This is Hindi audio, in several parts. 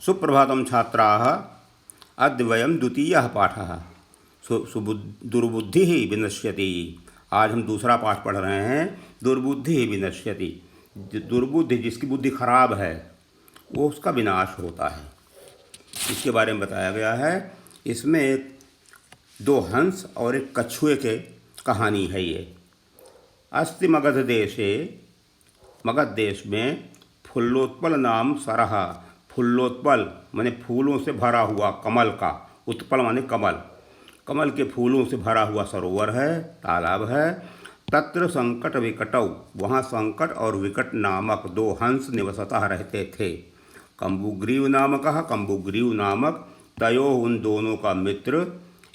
सुप्रभातं छात्राः। अद्य वयं द्वितीयः पाठः दुर्बुद्धिः विनश्यति। आज हम दूसरा पाठ पढ़ रहे हैं, दुर्बुद्धि विनश्यति। दुर्बुद्धि, जिसकी बुद्धि खराब है वो उसका विनाश होता है, इसके बारे में बताया गया है। इसमें दो हंस और एक कछुए के कहानी है। ये अस्ति मगध देशे, मगध देश में फुल्लोत्पल नाम सरह, फुल्लोत्पल माने फूलों से भरा हुआ, कमल का, उत्पल माने कमल, कमल के फूलों से भरा हुआ सरोवर है, तालाब है। तत्र संकट विकटौ, वहाँ संकट और विकट नामक दो हंस निवसतः रहते थे। कम्बुग्रीव नामकः, कम्बुग्रीव नामक, तयो उन दोनों का मित्र,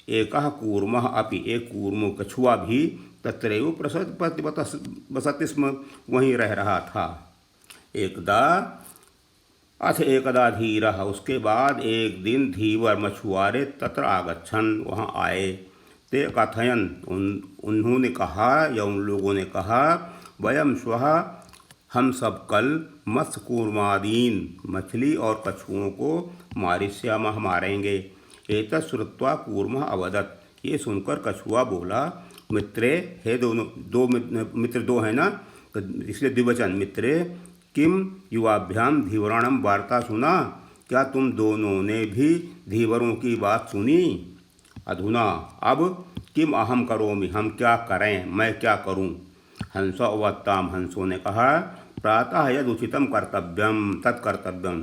एकः कूर्मः अपि, एक कूर्मो कछुआ भी, तत्रैव बसति स्म, वहीं रह रहा था। एकदा अथ एकदा धीरः, उसके बाद एक दिन धीवर मछुआरे तत्र आगच्छन्, वहाँ आए। ते कथयन्, उन्होंने कहा या उन लोगों ने कहा, वयं श्वः, हम सब कल मत्स्यकूर्मादीन, मछली और कछुओं को मारिष्यामः, मारेंगे। एतत् श्रुत्वा कूर्मः अवदत्, ये सुनकर कछुआ बोला, मित्रे, हे दोनों, दो मित्र दो हैं ना, तो इसलिए द्विवचन, मित्रे, किम युवाभ्याम धीवराणम वार्ता सुना, क्या तुम दोनों ने भी धीवरों की बात सुनी। अधुना, अब, किम अहम करोमि, हम क्या करें, मैं क्या करूं। हंसो अवत्ताम, हंसों ने कहा, प्रातः यद उचितम कर्तव्यम तत्कर्तव्यम,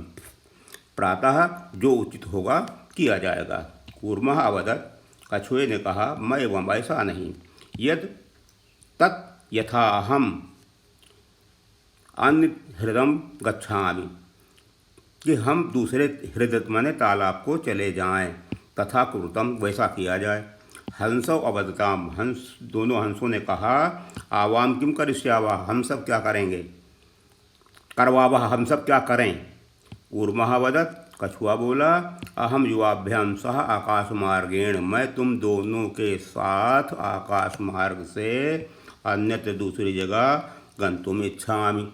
प्रातः जो उचित होगा किया जाएगा। कूर्मः अवदत्, कछुए ने कहा, मैं एवं ऐसा नहीं, यद तत् यथा अहम अन्य हृदम गच्छामि, कि हम दूसरे हृदय माने तालाब को चले जाएं, तथा कुरुतम, वैसा किया जाए। हंसो अवदताम, हंस, दोनों हंसों ने कहा, आवाम किम करिष्यावा, हम सब क्या करेंगे, करवावा, हम सब क्या करें। कूर्मः वदत्, कछुआ बोला, अहम युवाभ्याम सह आकाश मार्गेण, मैं तुम दोनों के साथ आकाश मार्ग से अन्यत्र दूसरी जगह गंतुम इच्छामि,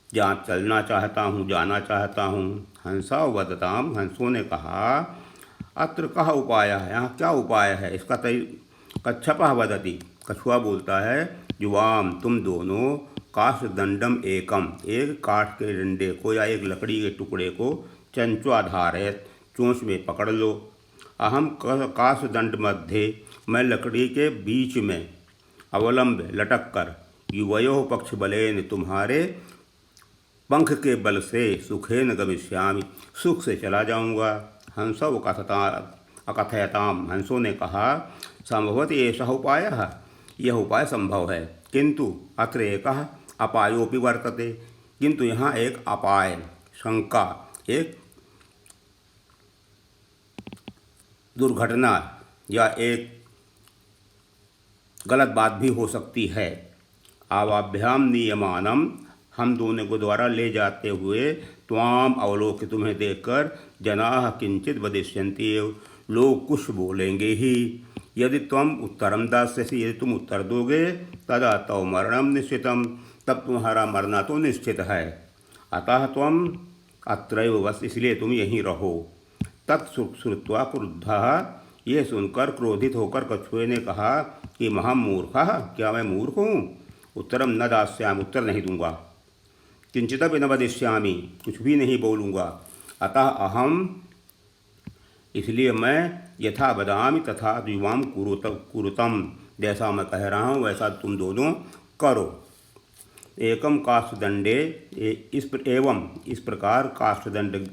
जहाँ चलना चाहता हूँ, जाना चाहता हूँ। हंसा वदताम, हंसों ने कहा, अत्र कः उपाय है, यहाँ क्या उपाय है, इसका कच्छपः वदति, कछुआ बोलता है, युवाम, तुम दोनों, काष्ठदंडम एकम, एक काठ के डंडे को या एक लकड़ी के टुकड़े को चंचुआधारेत, चोंच में पकड़ लो। अहम काष्ठदंड मध्ये, मैं लकड़ी के बीच में, अवलंब लटक कर, युवयोः पक्ष बलेन, तुम्हारे पंख के बल से, सुखेन गमिष्यामि, सुख से चला जाऊंगा। हंसौ अकथयताम, हंसों ने कहा, संभवति एषः उपायः, यह उपाय संभव है, किंतु अत्र एकः अपायोपि वर्तते, किंतु यहाँ एक अपाय, शंका, एक दुर्घटना या एक गलत बात भी हो सकती है। आवाभ्याम नियमानम, हम दोनों को द्वारा ले जाते हुए, त्वाम अवलोक, तुम्हें देखकर, जनाः किंचित वदिष्यन्ति, लोग कुछ बोलेंगे ही। यदि त्वम उत्तरम दास्यसि, यदि तुम उत्तर दोगे, तदा तव मरणम निश्चितम, तब तुम्हारा मरना तो निश्चित है। अतः त्वम अत्रैव वस, इसलिए तुम यहीं रहो। तत्श्रुत्वा क्रुद्धः, ये सुनकर क्रोधित होकर कछुए ने कहा कि महम मूर्खः, क्या मैं मूर्ख हूँ, उत्तरम न दास्यामि, उत्तर नहीं दूंगा, किंचिदपि न वदिष्यामि, कुछ भी नहीं बोलूँगा। अतः अहम, इसलिए मैं, यथा वदामि तथा युवाम कुरुतम, जैसा मैं कह रहा हूँ वैसा तुम दोनों करो। एकम काष्ठदंडे, एवं इस प्रकार काष्ठदंड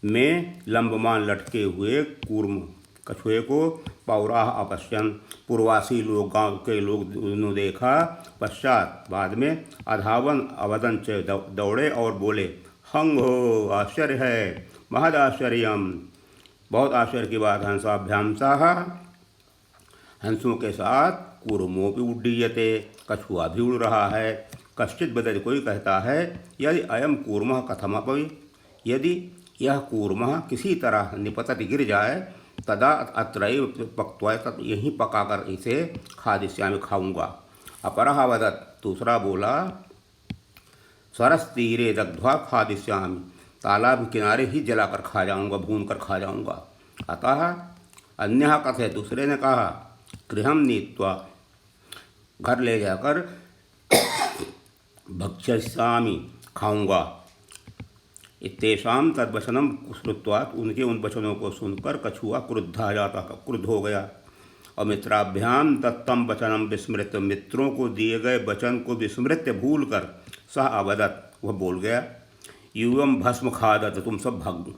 में लंबमान लटके हुए कूर्म कछुए को पौराह अपश्यन, पूर्वासी लोग, गाँव के लोग ने देखा, पश्चात बाद में, अधावन अवदन च, दौड़े और बोले, हंग हो, आश्चर्य है, महद आश्चर्यम, बहुत आश्चर्य की बात। हंसाभ्याम सह, हंसों के साथ, कूर्मोऽपि उड्डीयते, कछुआ भी उड़ रहा है। कश्चित् वदति, कोई कहता है, यदि अयम कूर्मः कथमपि, यदि यह कूर्मः किसी तरह निपतति, गिर जाए, तदा अत्रैव पक्त्वा, तब यहीं पकाकर इसे खादिष्यामि, खाऊंगा। अपरः वदत्, दूसरा बोला, सरस्तीरे दग्ध्वा खादिष्यामि, तालाब के किनारे ही जलाकर खा जाऊंगा, भून कर खा जाऊंगा। अतः अन्यः कथे, दूसरे ने कहा, गृहं नीत्वा, घर ले जाकर भक्षयिष्यामि, खाऊंगा। इत्येषां तद्वचनं श्रुत्वा, उनके उन वचनों को सुनकर कछुआ क्रुद्ध हो गया। और मित्राभ्याम दत्तम वचनम विस्मृत, मित्रों को दिए गए वचन को विस्मृत भूल कर सह अवदत, वह बोल गया, यूयम भस्म खादत, तुम सब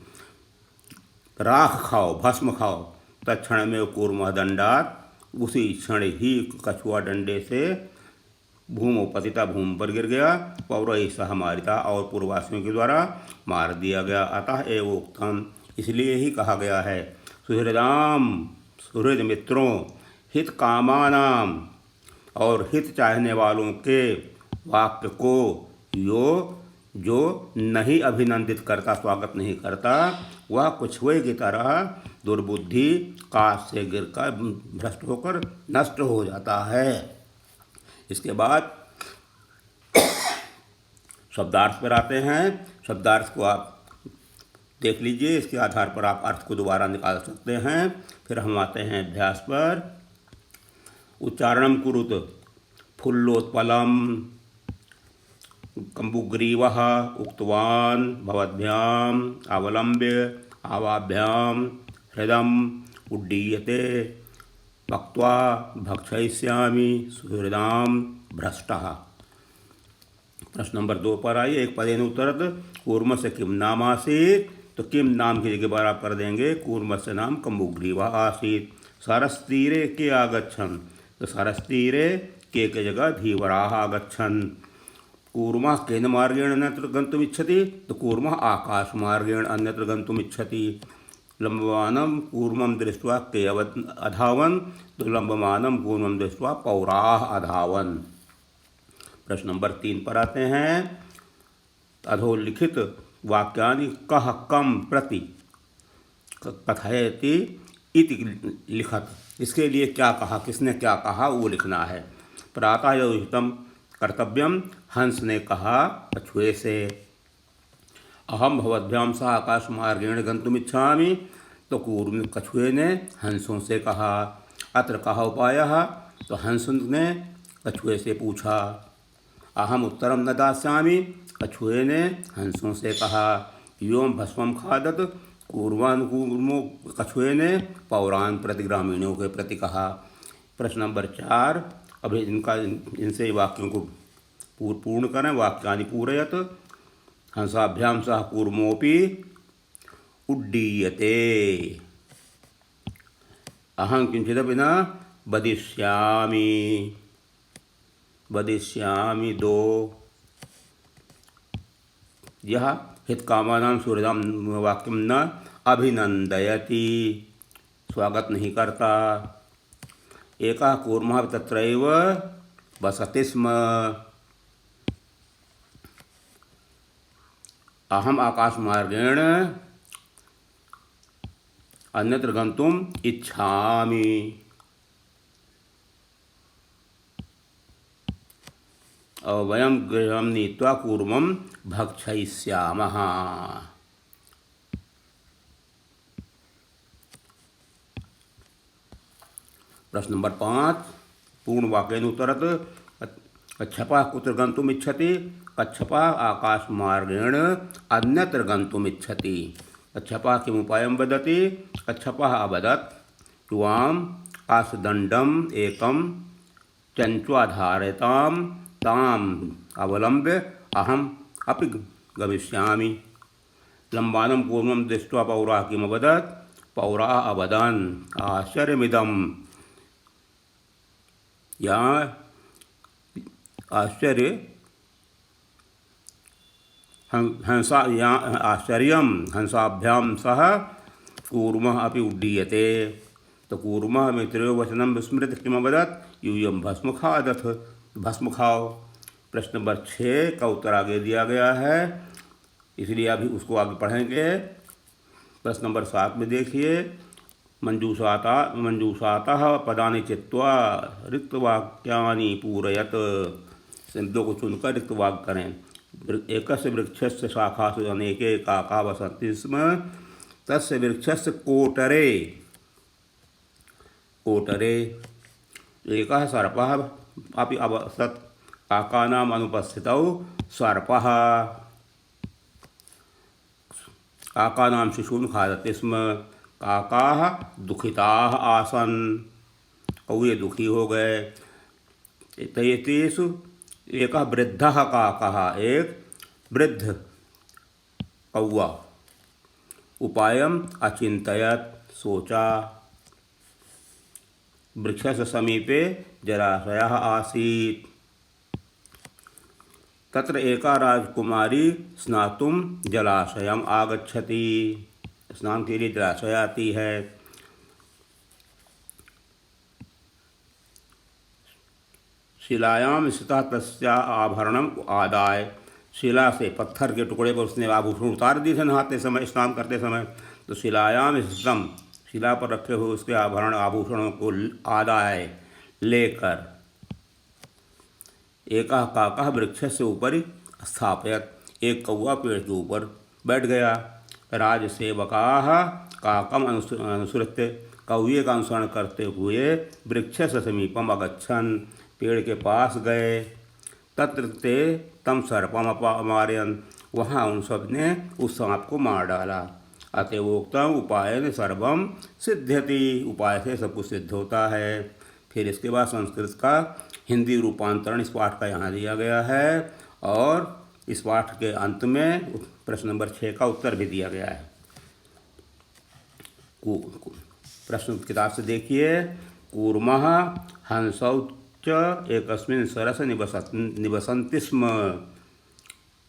राख खाओ, भस्म खाओ। तत्क्षण में कूर्मः दंडात, उसी क्षण ही कछुआ डंडे से भूमो पतिता, भूमि पर गिर गया। पौरैः सह मारिता, और पूर्ववासियों के द्वारा मार दिया गया। अतः एवोक्तम, इसलिए ही कहा गया है, सुहृदाम, सुहृद मित्रों, हित कामानाम, और हित चाहने वालों के वाक्य को जो नहीं अभिनंदित करता, स्वागत नहीं करता, वह कछुए की तरह दुर्बुद्धि काश से गिरकर भ्रष्ट होकर नष्ट हो जाता है। इसके बाद शब्दार्थ पर आते हैं। शब्दार्थ को आप देख लीजिए, इसके आधार पर आप अर्थ को दोबारा निकाल सकते हैं। फिर हम आते हैं अभ्यास पर। उच्चारणम कुरुत, फुल्लोत्पलम, कम्बुग्रीवः उक्तवान् भवद्भ्याम् अवलम्ब्य आवाभ्याम हृदम उड्डीयते पक्त्वा भक्षयिष्यामि सुहृदाम भ्रष्टः। प्रश्न नंबर 2 पर आइए। एक पदेन उत्तरत, कूर्मस्य किम नाम आसीत्, तो किम नाम की जगह पर आप कर देंगे कूर्मस्य नाम कम्बुग्रीवः आसीत्। सरस्तीरे के आगच्छन्, तो सरस्तीरे के जगह धीवराः आगच्छन्। कूर्मः केन मार्गेण अन्यत्र गन्तुमिच्छति, तो कूर्मः आकाशमार्गेण अन्यत्र गन्तुमिच्छति। लम्बमानं कूर्मं दृष्ट्वा के अधावन्, तो लम्बमानं कूर्मं दृष्ट्वा पौराः अधावन्। प्रश्न नंबर 3 पर आते हैं। अधोलिखित वाक्यानि कः कम प्रति कथयति इति लिखत, इसके लिए क्या कहा, किसने क्या कहा, वो लिखना है। प्रातः योजितम कर्तव्यम, हंस ने कहा कछुए से। अहम भवद्भ्याम सह आकाशमार्गेण गन्तुमिच्छामि, तो कछुए ने हंसों से कहा। अत्र कः उपायः, तो हंस ने कछुए से पूछा। अहम उत्तरम न दास्यामि, कछुए ने हंसों से कहा। योम भस्मम खादत, कूर्मो कछुए ने पौरान प्रति, ग्रामीणों के प्रति कहा। प्रश्न नंबर 4, अब इनसे वाक्यों को पूर्ण करें। वाक्यानि पूरयत, हंसाभ्याम सह कूर्मोपि उड्डीयते। अहं किंचिदपि न वदिष्यामि, वदिष्यामि 2। यह हितकामानां सुहृदां वाक्यं न अभिनन्दयति, स्वागत नहीं करता। एकः कूर्मः तत्रैव वसति स्म। अहम आकाशमार्गेण अन्यत्र गन्तुम् इच्छामि। और वयं गृहं नीत्वा कूर्मं भक्षयिष्यामः। प्रश्न नंबर 5, पूर्ण वाक्येन उत्तरत। कच्छपः कुत्र गन्तुमिच्छति, कच्छपः आकाशमार्गेण अन्यत्र गन्तुमिच्छति। कच्छपः किमुपायं वदति, कच्छपः अवदत्, युवाम् आसदण्डम् एकं चञ्च्वाधारयतां ताम् अवलम्ब्य अहम् अपि गमिष्यामि। लम्बानं कूर्मं दृष्ट्वा पौराः किमवदत्, पौराः अवदन्, आश्चर्यमिदम्, या आश्चर्य आश्चर्यं हंसाभ्याम सह कूर्मः अपि उड्डीयते। तो कूर्मः मित्रो वचनं विस्मृत किमवदत्, यूयं भस्म खादथ, भस्म खाओ। प्रश्न नंबर 6 का उत्तर आगे दिया गया है, इसलिए अभी उसको आगे पढ़ेंगे। प्रश्न नंबर 7 में देखिए। मंजूषातः पदानि चित्वा रिक्तवाक्यानि पूरयत, शब्दों को चुनकर रिक्त वाक्य करें। एकस्य वृक्षस्य शाखासु अनेके काका वसन्ति स्म तस्य वृक्षस्य कोटरे एकः सर्पः अपि अवसत् काकानाम् अनुपस्थितौ सर्पः काकानां शिशून् खादति स्म। काकाः दुखिताः आसन्, कौए दुखी हो गए। तेषु एकः वृद्धः काकः, एक वृद्ध कौआ, उपायम् अचिन्तयत्, सोचा। वृक्षस्य समीपे जलाशयः आसीत्, तत्र एका राजकुमारी स्नातुं जलाशयम् आगच्छति, स्नान के लिए जलाशय आती है। शिलायां स्थितः तस्या आभरणम् आदाय, शिला से, पत्थर के टुकड़े पर उसने आभूषण उतार दिए थे नहाते समय, स्नान करते समय। तो शिलायां स्थितम, शिला पर रखे हुए उसके आभूषणों को आदाय लेकर, एकः काकः वृक्षस्य उपरि स्थापयत्, एक कौआ पेड़ के ऊपर बैठ गया। राजसेवकाः काकम् अनुसृत्य, कौए का अनुसरण करते हुए वृक्षस्य समीपम् अगच्छन्, पेड़ के पास गए। तत्र ते तम सर्पम् अपारयन्, वहाँ उन सब ने उस सांप को मार डाला। अतएवोक्तम उपायेन सर्वम सिद्ध्यति, उपाय से सब कुछ सिद्ध होता है। फिर इसके बाद संस्कृत का हिंदी रूपांतरण इस पाठ का यहाँ दिया गया है और इस पाठ के अंत में प्रश्न नंबर 6 का उत्तर भी दिया गया है। प्रश्न किताब से देखिए। कूर्मः हंसौ च एकस्मिन् सरसे निवसन्ति स्म,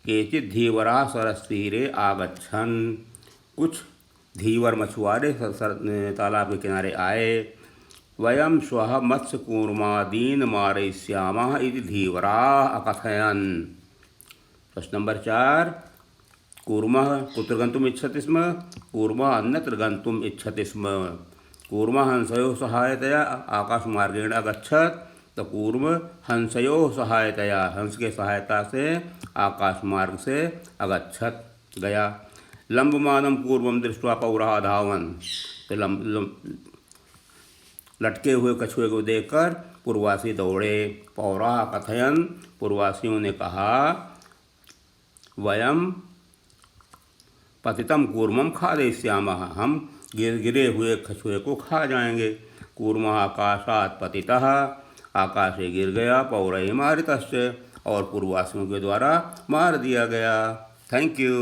केचित् धीवराः सरस्तीरे आगच्छन्, कुछ धीवर मछुआरे तालाब के किनारे आए। वयं श्वः मत्स्यकूर्मादीन् मारयिष्यामः इति धीवराः अकथयन्। प्रश्न नंबर 4, कूर्मः कुत्र गन्तुम् इच्छति स्म? कूर्मः अन्यत्र गन्तुम् इच्छति स्म। कूर्मः हंसयोः सहायतया आकाशमार्गेण अगच्छत्, तो कूर्म हंसयोः सहायतया, हंस के सहायता से आकाश मार्ग से अगच्छत्, गया। लंबमानं कूर्मं दृष्ट्वा पौरः अधावन्, तो लटके हुए कछुए को देखकर पूर्ववासी दौड़े। पौरः कथयन्, पूर्ववासियों ने कहा, वयं पतितं कूर्मं खादयिष्यामः, हम गिरे हुए कछुए को खा जाएंगे। कूर्मः आकाशात् पतितः, आकाश से गिर गया। पौरैः मारितश्च, और पूर्ववासियों के द्वारा मार दिया गया। Thank you.